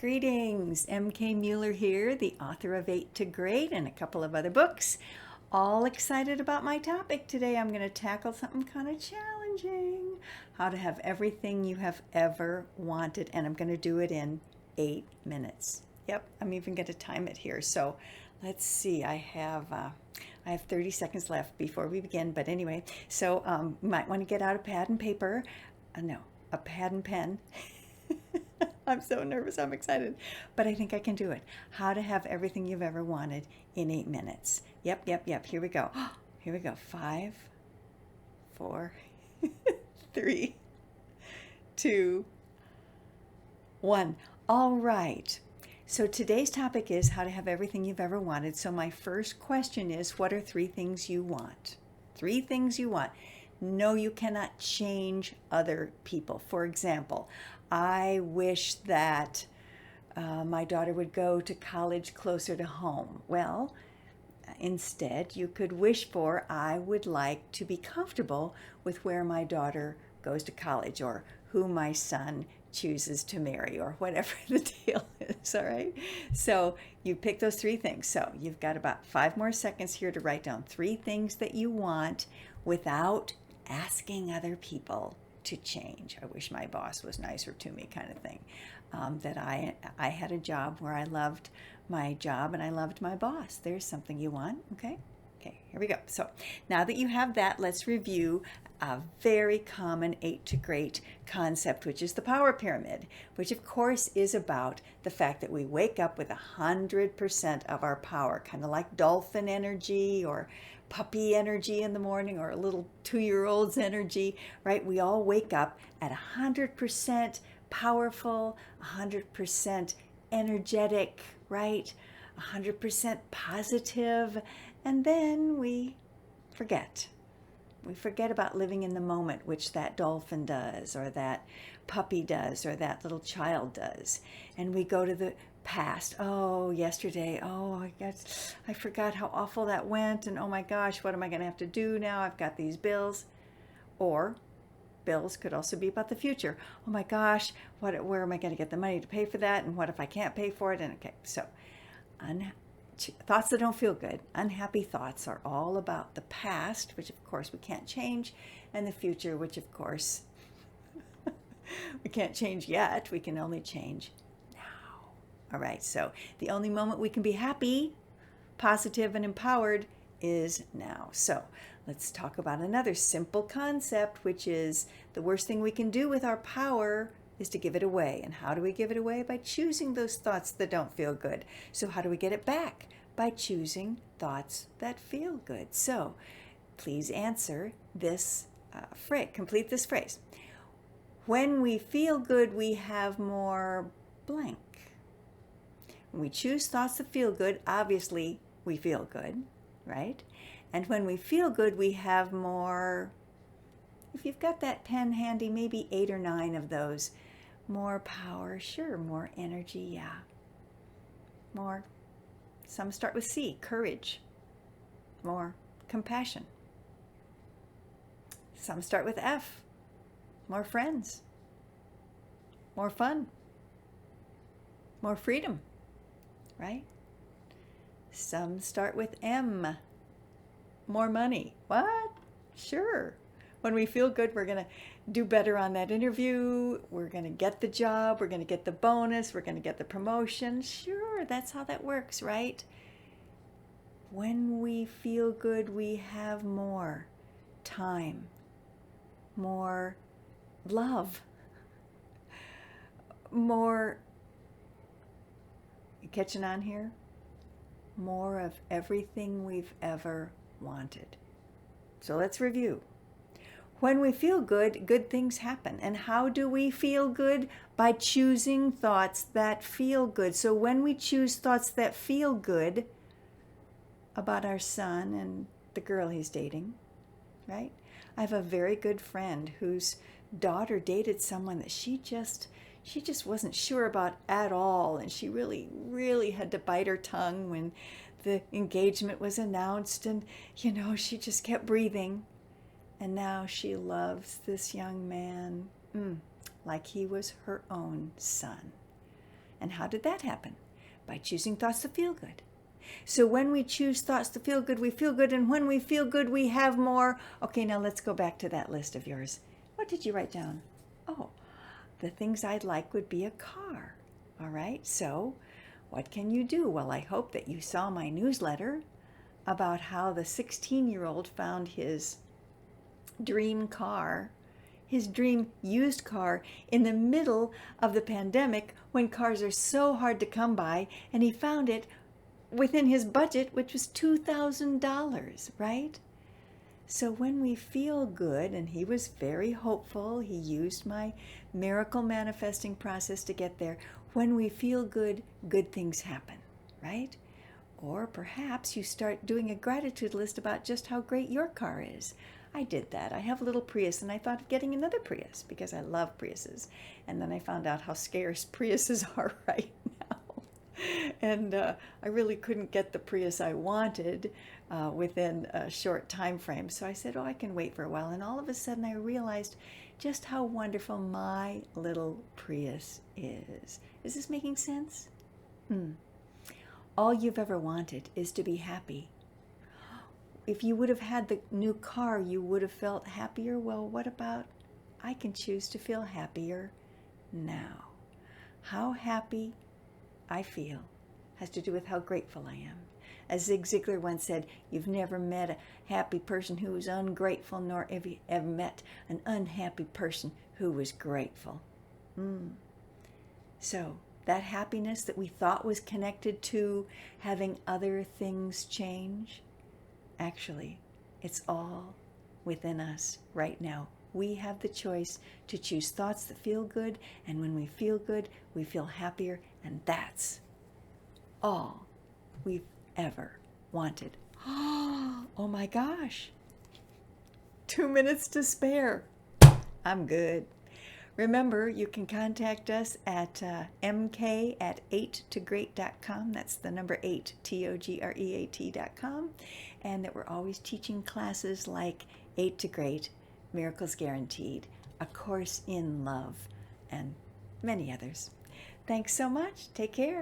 Greetings, MK Mueller here, the author of 8 to Great and a couple of other books. All excited about my topic today. I'm going to tackle something kind of challenging. How to have everything you have ever wanted, and I'm going to do it in 8 minutes. Yep, I'm even going to time it here. So let's see, I have 30 seconds left before we begin, but anyway, so you might want to get out a pad and paper. A pad and pen. I'm so nervous, I'm excited, but I think I can do it. How to have everything you've ever wanted in 8 minutes. Yep, here we go. Here we go. 5, 4, 3, 2, 1. All right. So today's topic is how to have everything you've ever wanted. So my first question is, what are 3 things you want? 3 things you want. No, you cannot change other people. For example, I wish that my daughter would go to college closer to home. Well, instead, you could wish for, I would like to be comfortable with where my daughter goes to college, or who my son chooses to marry, or whatever the deal is, all right? So you pick those 3 things. So you've got about 5 more seconds here to write down 3 things that you want without asking other people to change. I wish my boss was nicer to me, kind of thing. That I had a job where I loved my job and I loved my boss. There's something you want, okay? Okay, here we go. So now that you have that, let's review a very common 8 to Great concept, which is the power pyramid, which of course is about the fact that we wake up with 100% of our power, kind of like dolphin energy or puppy energy in the morning, or a little 2-year-old's energy, right? We all wake up at 100% powerful, 100% energetic, right? 100% positive, and then we forget. We forget about living in the moment, which that dolphin does, or that puppy does, or that little child does. And we go to the past. Oh, yesterday. Oh, I forgot how awful that went. And oh my gosh, what am I going to have to do now? I've got these bills. Or bills could also be about the future. Oh my gosh, where am I going to get the money to pay for that? And what if I can't pay for it? And okay, so thoughts that don't feel good, unhappy thoughts, are all about the past, which of course we can't change, and the future, which of course we can't change yet. We can only change now. All right, so the only moment we can be happy, positive, and empowered is now. So let's talk about another simple concept, which is the worst thing we can do with our power is to give it away. And how do we give it away? By choosing those thoughts that don't feel good. So how do we get it back? By choosing thoughts that feel good. So please answer this phrase, complete this phrase. When we feel good, we have more blank. When we choose thoughts that feel good, obviously we feel good, right? And when we feel good, we have more, if you've got that pen handy, maybe 8 or 9 of those. More power, sure, more energy, yeah. More, some start with C, courage. More compassion. Some start with F, more friends. More fun. More freedom, right? Some start with M, more money. What? Sure. When we feel good, we're going to do better on that interview. We're going to get the job. We're going to get the bonus. We're going to get the promotion. Sure, that's how that works, right? When we feel good, we have more time, more love, more, you catching on here? More of everything we've ever wanted. So let's review. When we feel good, good things happen. And how do we feel good? By choosing thoughts that feel good. So when we choose thoughts that feel good about our son and the girl he's dating, right? I have a very good friend whose daughter dated someone that she just wasn't sure about at all. And she really had to bite her tongue when the engagement was announced. And, she just kept breathing. And now she loves this young man like he was her own son. And how did that happen? By choosing thoughts that feel good. So when we choose thoughts to feel good, we feel good. And when we feel good, we have more. Okay, now let's go back to that list of yours. What did you write down? Oh, the things I'd like would be a car. All right, so what can you do? Well, I hope that you saw my newsletter about how the 16-year-old found his dream car, his dream used car, in the middle of the pandemic when cars are so hard to come by, and he found it within his budget, which was $2,000, right? So when we feel good, and he was very hopeful, he used my miracle manifesting process to get there. When we feel good, good things happen, right? Or perhaps you start doing a gratitude list about just how great your car is. I did that. I have a little Prius, and I thought of getting another Prius because I love Priuses. And then I found out how scarce Priuses are right now. And I really couldn't get the Prius I wanted within a short time frame. So I said, oh, I can wait for a while. And all of a sudden I realized just how wonderful my little Prius is. Is this making sense? All you've ever wanted is to be happy. If you would have had the new car, you would have felt happier. Well, what about I can choose to feel happier now? How happy I feel has to do with how grateful I am. As Zig Ziglar once said, you've never met a happy person who was ungrateful, nor have you ever met an unhappy person who was grateful. So that happiness that we thought was connected to having other things change, actually, it's all within us right now. We have the choice to choose thoughts that feel good, and when we feel good, we feel happier, and that's all we've ever wanted. Oh my gosh. 2 minutes to spare. I'm good. Remember, you can contact us at mk@8togreat.com. That's the number 8, TOGREAT.com. And that we're always teaching classes like 8 to Great, Miracles Guaranteed, A Course in Love, and many others. Thanks so much. Take care.